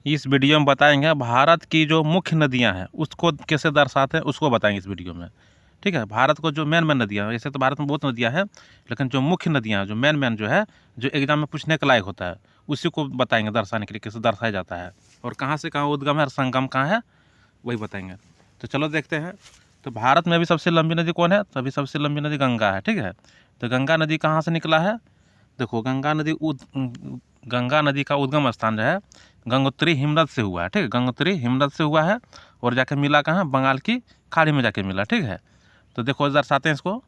इस वीडियो में बताएंगे भारत की जो मुख्य नदियां हैं उसको कैसे दर्शाते हैं, उसको बताएंगे इस वीडियो में। ठीक है, भारत को जो मेन मेन नदियां, वैसे तो भारत में बहुत नदियां हैं, लेकिन जो मुख्य नदियां, जो मेन मेन जो है, जो एग्जाम में पूछने के लायक होता है, उसी को बताएंगे दर्शाने के लिए, कैसे दर्शाया जाता है और कहाँ से कहाँ उद्गम है और संगम कहाँ है, वही बताएंगे। तो चलो देखते हैं। तो भारत में अभी सबसे लंबी नदी कौन है? तो अभी सबसे लंबी नदी गंगा है। ठीक है, तो गंगा नदी कहाँ से निकला है? देखो, गंगा नदी का उद्गम स्थान जो है गंगोत्री हिमनद से हुआ है। ठीक है, गंगोत्री हिमनद से हुआ है और जाके मिला कहाँ? बंगाल की खाड़ी में जाके मिला। ठीक है, तो देखो दर्शाते हैं इसको,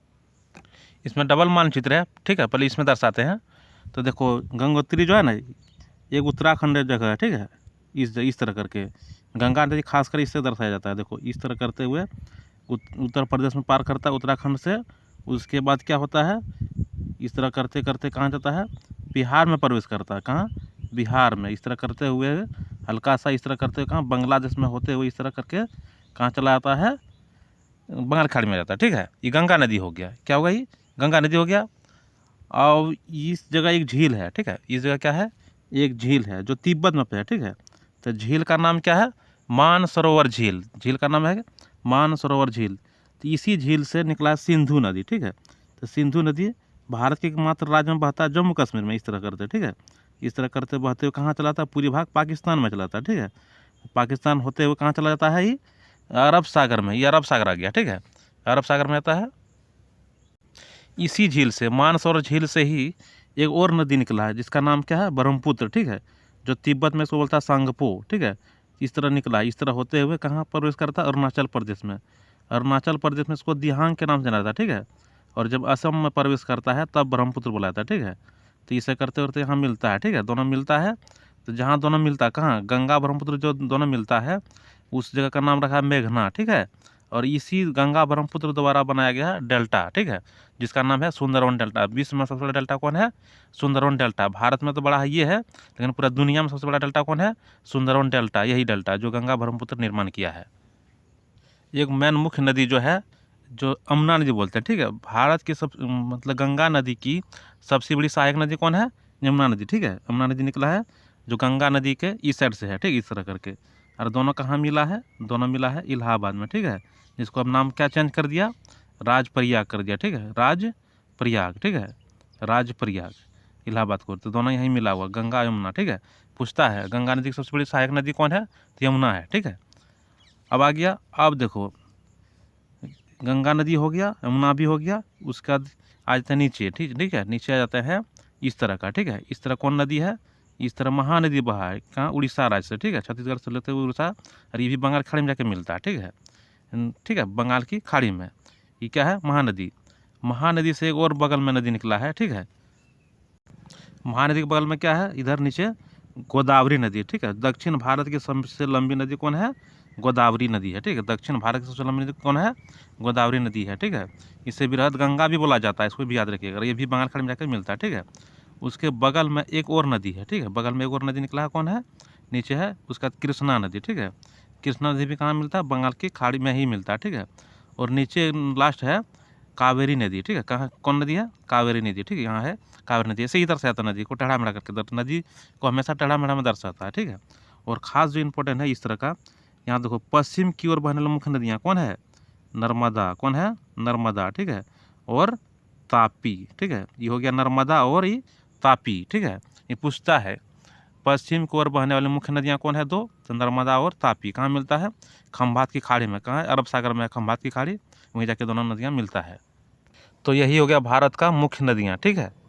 इसमें डबल मानचित्र है। ठीक है, पहले इसमें दर्शाते हैं। तो देखो गंगोत्री जो है ना, एक उत्तराखंड जगह है। ठीक है, इस तरह करके गंगा नदी खासकर इससे दर्शाया जाता है। देखो इस तरह करते हुए उत्तर प्रदेश में पार करता है उत्तराखंड से, उसके बाद क्या होता है, इस तरह करते करते कहाँ जाता है? बिहार में प्रवेश करता है। कहाँ? बिहार में। इस तरह करते हुए हल्का सा इस तरह करते हुए कहाँ? बांग्लादेश में होते हुए इस तरह करके कहाँ चला जाता है? बंगाल खाड़ी में जाता है। ठीक है, ये गंगा नदी हो गया। क्या होगा? ये गंगा नदी हो गया। और इस जगह एक झील है। ठीक है, इस जगह क्या है? एक झील है जो तिब्बत में पे है। ठीक है, तो झील का नाम क्या है? मानसरोवर झील। झील का नाम है मानसरोवर झील। तो इसी झील से निकला है सिंधु नदी। ठीक है, तो सिंधु नदी भारत के एकमात्र राज्य में बहता है, जम्मू कश्मीर में। इस तरह करते, ठीक है, इस तरह करते बहते हुए कहाँ चलाता है? पूरी भाग पाकिस्तान में चलाता है। ठीक है, पाकिस्तान होते हुए कहाँ चला जाता है? ये अरब सागर में। ये अरब सागर आ गया। ठीक है, अरब सागर में आता है। इसी झील से, मानसरोवर झील से ही एक और नदी निकला है जिसका नाम क्या है? ब्रह्मपुत्र। ठीक है, जो तिब्बत में इसको बोलता है सांगपो। ठीक है, इस तरह निकला, इस तरह होते हुए कहाँ प्रवेश करता है? अरुणाचल प्रदेश में। अरुणाचल प्रदेश में इसको दिहांग के नाम से जाना जाता है। ठीक है, और जब असम में प्रवेश करता है तब ब्रह्मपुत्र बोला जाता है। ठीक है, तो इसे करते करते यहाँ मिलता है। ठीक है, दोनों मिलता है। तो जहाँ दोनों मिलता है, कहाँ? गंगा ब्रह्मपुत्र जो दोनों मिलता है उस जगह का नाम रखा है मेघना। ठीक है, और इसी गंगा ब्रह्मपुत्र द्वारा बनाया गया है डेल्टा। ठीक है, जिसका नाम है सुंदरवन डेल्टा। विश्व में सबसे बड़ा डेल्टा कौन है? सुंदरवन डेल्टा। भारत में तो बड़ा है ये है, लेकिन पूरा दुनिया में सबसे बड़ा डेल्टा कौन है? सुंदरवन डेल्टा। यही डेल्टा जो गंगा ब्रह्मपुत्र निर्माण किया है। एक मेन मुख्य नदी जो है, जो यमुना नदी बोलते हैं। ठीक है, भारत की मतलब गंगा नदी की सबसे बड़ी सहायक नदी कौन है? यमुना नदी। ठीक है, यमुना नदी निकला है जो गंगा नदी के इस साइड से है। ठीक है, इस तरह करके, और दोनों कहाँ मिला है? दोनों मिला है इलाहाबाद में। ठीक है, जिसको अब नाम क्या चेंज कर दिया? राजप्रयाग कर दिया। ठीक है, राजप्रयाग। ठीक है, राजप्रयाग, इलाहाबाद को। तो दोनों यहीं मिला हुआ, गंगा यमुना। ठीक है, पूछता है गंगा नदी की सबसे बड़ी सहायक नदी कौन है? तो यमुना है। ठीक है, अब आ गया। अब देखो, गंगा नदी हो गया, यमुना भी हो गया, उसका आ जाता है नीचे। ठीक ठीक है, नीचे आ जाता है इस तरह का। ठीक है, इस तरह कौन नदी है? इस तरह महानदी बहा है। कहाँ? उड़ीसा राज्य से। ठीक है, छत्तीसगढ़ से लेते हुए उड़ीसा, और ये भी बंगाल खाड़ी में जाके मिलता है। ठीक है, ठीक है, बंगाल की खाड़ी में। ये क्या है? महानदी। महानदी से एक और बगल में नदी निकला है। ठीक है, महानदी के बगल में क्या है? इधर नीचे गोदावरी नदी। ठीक है, दक्षिण भारत की सबसे लंबी नदी कौन है? गोदावरी नदी है। ठीक है, दक्षिण भारत की सबसे लंबी नदी कौन है? गोदावरी नदी है। ठीक है, इसे बृहद गंगा भी बोला जाता है, इसको भी याद रखिएगा। ये भी बंगाल खाड़ी में जाकर मिलता है। ठीक है, उसके बगल में एक और नदी है। ठीक है, बगल में एक और नदी निकला है, कौन है? नीचे है उसका कृष्णा नदी। ठीक है, कृष्णा नदी भी कहाँ मिलता है? बंगाल की खाड़ी में ही मिलता है। ठीक है, और नीचे लास्ट है कावेरी नदी। ठीक है, कहाँ कौन नदी है? कावेरी नदी। ठीक है, यहाँ है कावेरी नदी। ऐसे ही दर्शाता है नदी को, टेढ़ा मेढ़ा करके। नदी को हमेशा टेढ़ा मेढ़ा में दर्शाता है। ठीक है, और ख़ास जो इम्पोर्टेंट है इस तरह का, यहाँ देखो पश्चिम की ओर बहने वाली मुख्य नदियाँ कौन है? नर्मदा। कौन है? नर्मदा। ठीक है, और तापी। ठीक है, ये हो गया नर्मदा और ये तापी। ठीक है, ये पूछता है पश्चिम की ओर बहने वाली मुख्य नदियाँ कौन है? दो, तो नर्मदा और तापी। कहाँ मिलता है? खंभात की खाड़ी में। कहाँ है? अरब सागर में है खंभात की खाड़ी, वहीं जाके दोनों नदियाँ मिलता है। तो यही हो गया भारत का मुख्य नदियाँ। ठीक है।